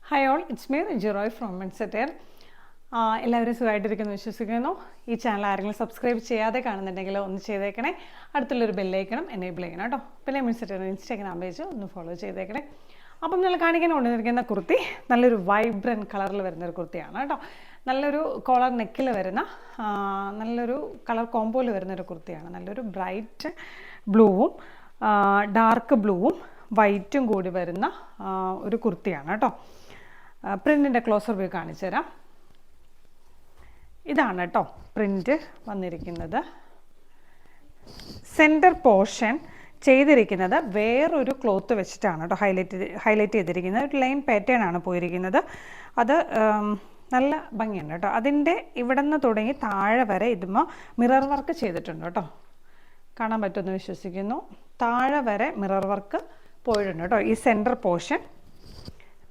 Hi all, it's me Renji Roy from Mindset. എല്ലാവരും സുഖമായിട്ടിരിക്കുന്നു വിശ്വസിക്കുന്നു. ഈ ചാനൽ ആരെങ്കിലും സബ്സ്ക്രൈബ് ചെയ്യാതെ കാണുന്നുണ്ടെങ്കിൽ ഒന്ന് ചെയ്തേക്കണേ. അടുത്തുള്ളൊരു ബെല്ലൈക്കണം എനേബിൾ ചെയ്യണം കേട്ടോ. പിന്നെ മിൻസെറ്റർ ഇൻസ്റ്റാഗ്രാം പേജ് ഒന്ന് ഫോളോ ചെയ്തേക്കണേ. അപ്പം നിങ്ങൾ കാണിക്കാൻ കൊണ്ടുവന്നിരിക്കുന്ന കുർത്തി നല്ലൊരു വൈബ്രൻറ്റ് കളറിൽ വരുന്നൊരു കുർത്തിയാണ് കേട്ടോ. നല്ലൊരു കോളർ നെക്കിൽ വരുന്ന നല്ലൊരു കളർ കോമ്പോയിൽ വരുന്നൊരു കുർത്തിയാണ്. നല്ലൊരു ബ്രൈറ്റ് ബ്ലൂവും ഡാർക്ക് ബ്ലൂവും വൈറ്റും കൂടി വരുന്ന ഒരു കുർത്തിയാണ് കേട്ടോ. പ്രിൻറ്റിൻ്റെ ക്ലോസർ വ്യൂ കാണിച്ചു തരാം. ഇതാണ് കേട്ടോ പ്രിൻ്റ് വന്നിരിക്കുന്നത്. സെൻറ്റർ പോർഷൻ ചെയ്തിരിക്കുന്നത് വേറൊരു ക്ലോത്ത് വെച്ചിട്ടാണ് കേട്ടോ ഹൈലൈറ്റ് ചെയ്തിരിക്കുന്നത്. ഒരു ലൈൻ പാറ്റേൺ ആണ് പോയിരിക്കുന്നത്. അത് നല്ല ഭംഗിയുണ്ട് കേട്ടോ. അതിൻ്റെ ഇവിടെ നിന്ന് തുടങ്ങി താഴെ വരെ ഇതുമ്പോൾ മിറർ വർക്ക് ചെയ്തിട്ടുണ്ട് കേട്ടോ. കാണാൻ പറ്റുമെന്ന് വിശ്വസിക്കുന്നു. താഴെ വരെ മിറർ വർക്ക് പോയിട്ടുണ്ട് കേട്ടോ ഈ സെൻറ്റർ പോർഷൻ.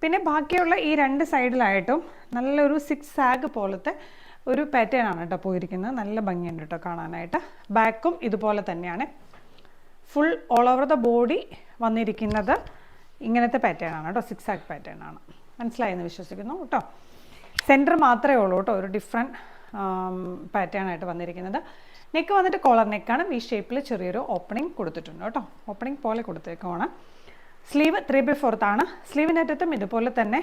പിന്നെ ബാക്കിയുള്ള ഈ രണ്ട് സൈഡിലായിട്ടും നല്ലൊരു സിക്സ് സാഗ് പോലത്തെ ഒരു പാറ്റേൺ ആണ് കേട്ടോ പോയിരിക്കുന്നത്. നല്ല ഭംഗിയുണ്ട് കേട്ടോ കാണാനായിട്ട്. ബാക്കും ഇതുപോലെ തന്നെയാണ്. Full all over the body വന്നിരിക്കുന്നത് ഇങ്ങനത്തെ പാറ്റേൺ ആണ് കേട്ടോ. സിക്സ് സാഗ് പാറ്റേൺ ആണ്. മനസ്സിലായെന്ന് വിശ്വസിക്കുന്നു കേട്ടോ. സെൻറ്റർ മാത്രമേ ഉള്ളൂ കേട്ടോ ഒരു ഡിഫറെൻറ്റ് പാറ്റേൺ ആയിട്ട് വന്നിരിക്കുന്നത്. നെക്ക് വന്നിട്ട് കോളർ നെക്കാണ്. ഈ ഷേപ്പിൽ ചെറിയൊരു ഓപ്പണിംഗ് കൊടുത്തിട്ടുണ്ട് കേട്ടോ. ഓപ്പണിംഗ് പോലെ കൊടുത്തേക്കുവാണ്. സ്ലീവ് 3/4 ആണ്. സ്ലീവിൻ്റെ അറ്റത്തും ഇതുപോലെ തന്നെ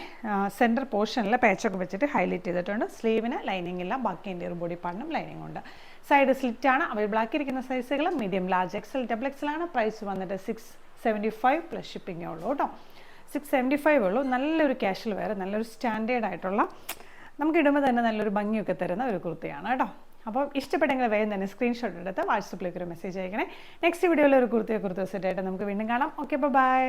സെൻറ്റർ പോർഷനിൽ പാച്ചൊക്കെ വെച്ചിട്ട് ഹൈലൈറ്റ് ചെയ്തിട്ടുണ്ട്. സ്ലീവിന് ലൈനിങ് ഇല്ല. ബാക്കി ഇൻ്റീരിയർ ബോഡി പാർട്ടിനും ലൈനിങ് ഉണ്ട്. സൈഡ് സ്ലിറ്റാണ്. അവൈലബിൾ ആക്കിയിരിക്കുന്ന സൈസുകൾ medium, large, XL, double XL ആണ്. പ്രൈസ് വന്നിട്ട് 675 പ്ലസ് ഷിപ്പിങ്ങേ ഉള്ളൂ കേട്ടോ. 675 ഉള്ളൂ. നല്ലൊരു ക്യാഷ്വൽ വെയർ, നല്ലൊരു സ്റ്റാൻഡേർഡ് ആയിട്ടുള്ള നമുക്ക് ഇടുമ്പോൾ തന്നെ നല്ലൊരു ഭംഗിയൊക്കെ തരുന്ന ഒരു കുർത്തിയാണ് കേട്ടോ. അപ്പോൾ ഇഷ്ടപ്പെട്ടെങ്കിൽ വേഗം തന്നെ സ്ക്രീൻഷോട്ട് എടുത്ത് വാട്സപ്പിലേക്ക് ഒരു മെസ്സേജ് അയക്കണേ. നെക്സ്റ്റ് വീഡിയോയിൽ ഒരു കുർത്തിയെ സെറ്റായിട്ട് നമുക്ക് വീണ്ടും കാണാം. Okay, by.